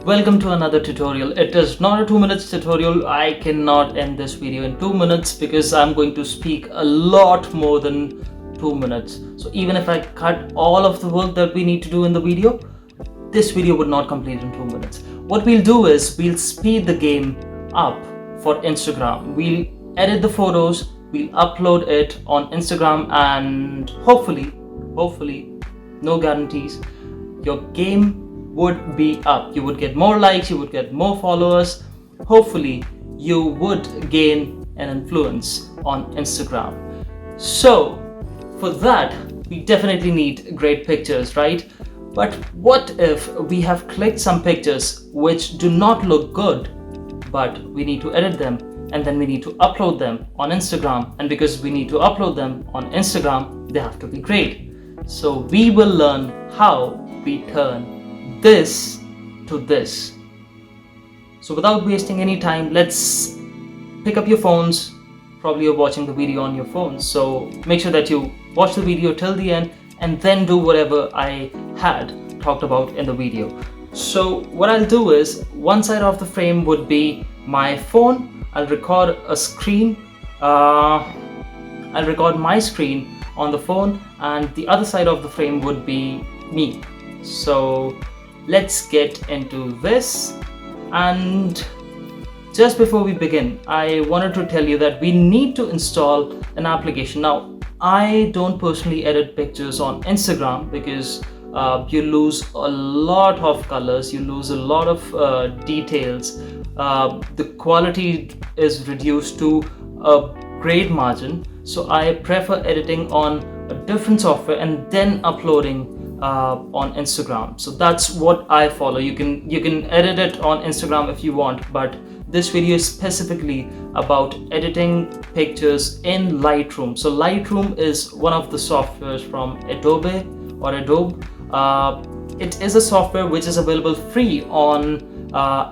Welcome to another tutorial. It is not a 2 minutes tutorial. I cannot end this video in 2 minutes because I'm going to speak a lot more than 2 minutes. So even if I cut all of the work that we need to do in the video, this video would not complete in 2 minutes. What we'll do is we'll speed the game up for Instagram. We'll edit the photos, we'll upload it on Instagram, and hopefully, no guarantees, your game would be up. You would get more likes, you would get more followers. Hopefully, you would gain an influence on Instagram. So, for that, we definitely need great pictures, right? But what if we have clicked some pictures which do not look good, but we need to edit them and then we need to upload them on Instagram, and because we need to upload them on Instagram, they have to be great. So we will learn how we turn this to this. So without wasting any time, let's pick up your phones. Probably you're watching the video on your phone, so make sure that you watch the video till the end and then do whatever I had talked about in the video. So what I'll do is, one side of the frame would be my phone. I'll record a screen. I'll record my screen on the phone, and the other side of the frame would be me. So let's get into this. And just before we begin, I wanted to tell you that we need to install an application. Now, I don't personally edit pictures on Instagram because you lose a lot of colors, you lose a lot of details. The quality is reduced to a great margin. So I prefer editing on a different software and then uploading on Instagram. So that's what I follow. You can edit it on Instagram if you want, but this video is specifically about editing pictures in Lightroom. So Lightroom is one of the softwares from Adobe. It is a software which is available free on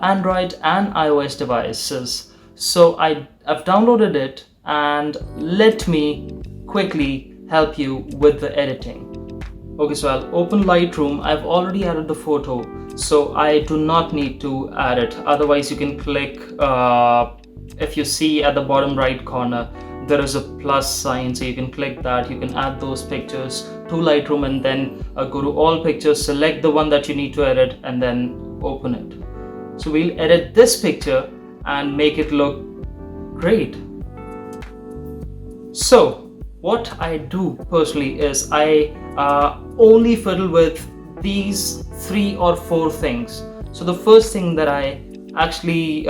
Android and iOS devices. So I've downloaded it, and let me quickly help you with the editing. Okay, so I'll open Lightroom. I've already added the photo, so I do not need to add it. Otherwise, you can click, if you see at the bottom right corner, there is a plus sign, so you can click that. You can add those pictures to Lightroom and then go to all pictures, select the one that you need to edit, and then open it. So we'll edit this picture and make it look great. So what I do personally is I only fiddle with these 3 or 4 things. So the first thing that I actually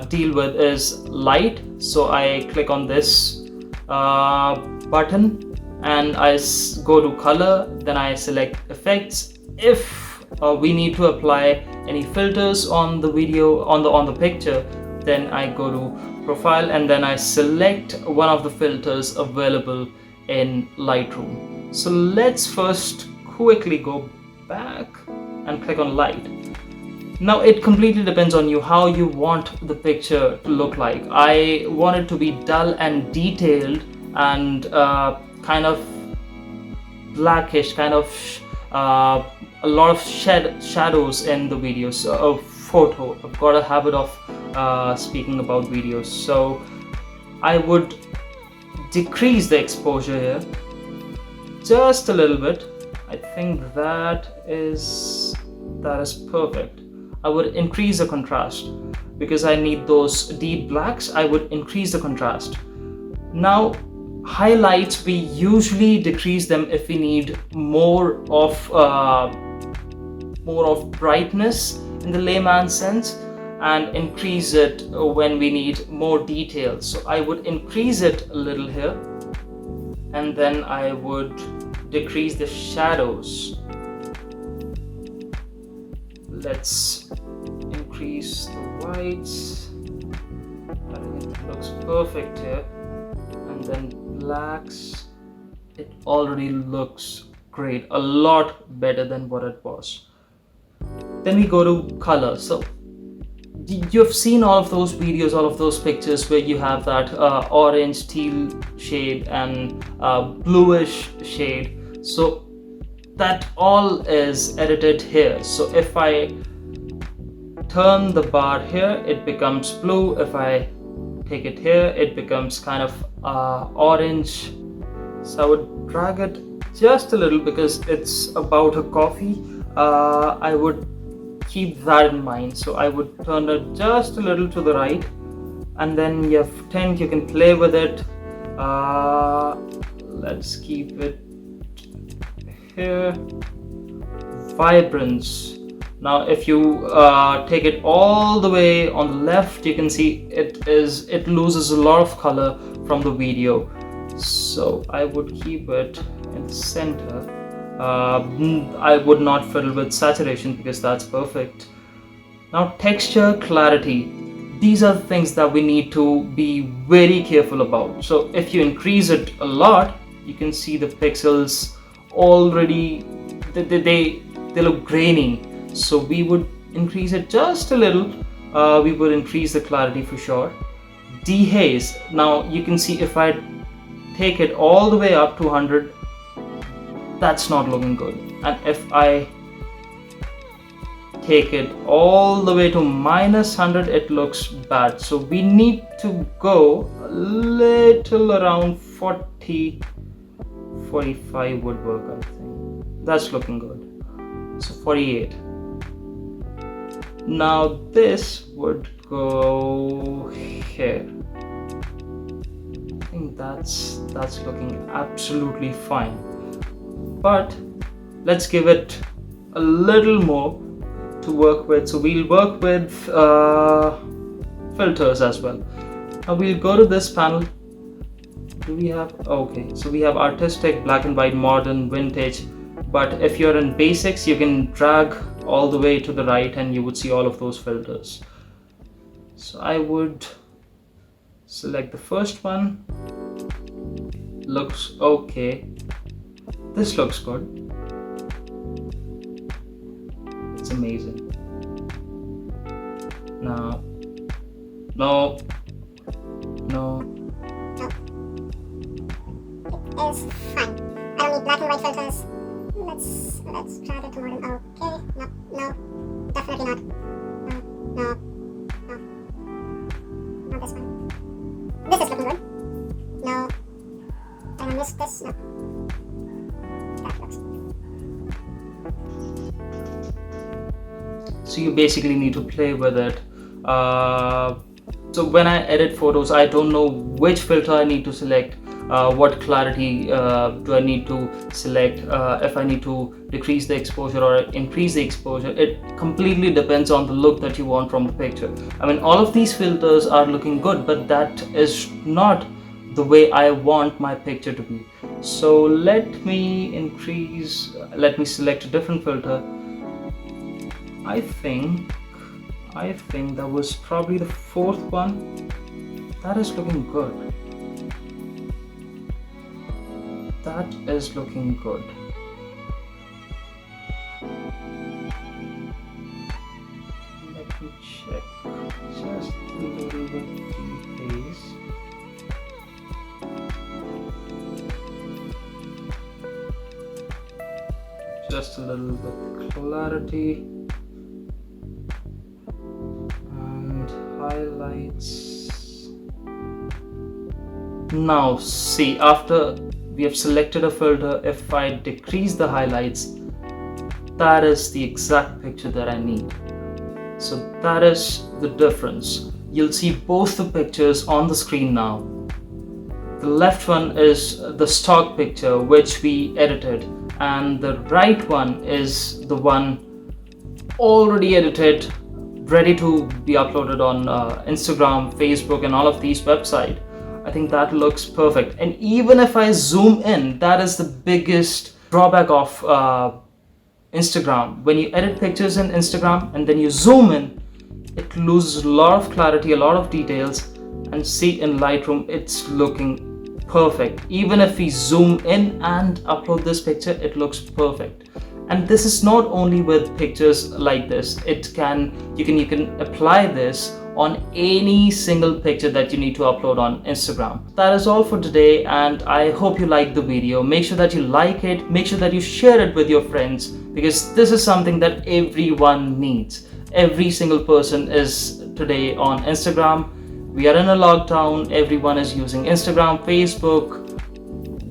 deal with is light. So I click on this button and I go to color, then I select effects. If we need to apply any filters on the video, on the picture, then I go to profile and then I select one of the filters available in Lightroom. So let's first quickly go back and click on light. Now it completely depends on you how you want the picture to look like. I want it to be dull and detailed and kind of blackish, kind of a lot of shadows in the videos. A photo, I've got a habit of speaking about videos, so I would decrease the exposure here just a little bit. I think that is perfect. I would increase the contrast because I need those deep blacks. I would increase the contrast. Now highlights, we usually decrease them if we need more of brightness in the layman's sense, and increase it when we need more details. So I would increase it a little here, and then I would decrease the shadows. Let's increase the whites. I think it looks perfect here. And then blacks, it already looks great, a lot better than what it was. Then we go to color. So you've seen all of those videos, all of those pictures where you have that orange teal shade and bluish shade. So that all is edited here. So if I turn the bar here, it becomes blue. If I take it here, it becomes kind of orange. So I would drag it just a little because it's about a coffee. I would keep that in mind. So I would turn it just a little to the right, and then you have tint. You can play with it. Let's keep it here. Vibrance. Now if you take it all the way on the left, you can see it loses a lot of color from the video. So I would keep it in the center. I would not fiddle with saturation because that's perfect. Now texture, clarity. These are the things that we need to be very careful about. So if you increase it a lot, you can see the pixels already, they look grainy. So we would increase it just a little. We would increase the clarity for sure. Dehaze. Now you can see if I take it all the way up to 100, that's not looking good. And if I take it all the way to -100, it looks bad. So we need to go a little around 40, 45 would work, I think. That's looking good. So 48. Now this would go here. I think that's looking absolutely fine. But let's give it a little more to work with. So we'll work with filters as well. Now we'll go to this panel. Do we have, okay, so we have artistic, black and white, modern, vintage. But if you're in basics, you can drag all the way to the right and you would see all of those filters. So I would select the first one. Looks okay. This looks good. It's amazing. Now, no. It is fine. I don't need black and white filters. Let's drag it to modern. Okay, no, definitely not. No, not this one. This is looking good. No, did I miss this? No. That looks. So you basically need to play with it. So when I edit photos, I don't know which filter I need to select. What clarity do I need to select, if I need to decrease the exposure or increase the exposure. It completely depends on the look that you want from the picture. I mean, all of these filters are looking good, but that is not the way I want my picture to be. So let me select a different filter. I think that was probably the fourth one. That is looking good. That is looking good. Let me check just a little bit dehaze. Just a little bit clarity and highlights. Now see, after we have selected a filter, if I decrease the highlights, that is the exact picture that I need. So that is the difference. You'll see both the pictures on the screen now. The left one is the stock picture which we edited, and the right one is the one already edited, ready to be uploaded on Instagram, Facebook and all of these websites. I think that looks perfect. And even if I zoom in, that is the biggest drawback of Instagram. When you edit pictures in Instagram and then you zoom in, it loses a lot of clarity, a lot of details. And see, in Lightroom, it's looking perfect. Even if we zoom in and upload this picture, it looks perfect. And this is not only with pictures like this. You can apply this on any single picture that you need to upload on Instagram. That is all for today, and I hope you liked the video. Make sure that you like it, make sure that you share it with your friends, because this is something that everyone needs. Every single person is today on Instagram. We are in a lockdown. Everyone is using Instagram, Facebook,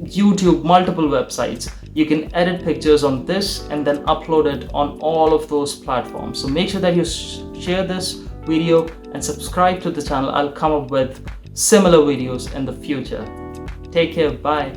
YouTube, multiple websites. You can edit pictures on this and then upload it on all of those platforms. So make sure that you share this video and subscribe to the channel. I'll come up with similar videos in the future. Take care. Bye.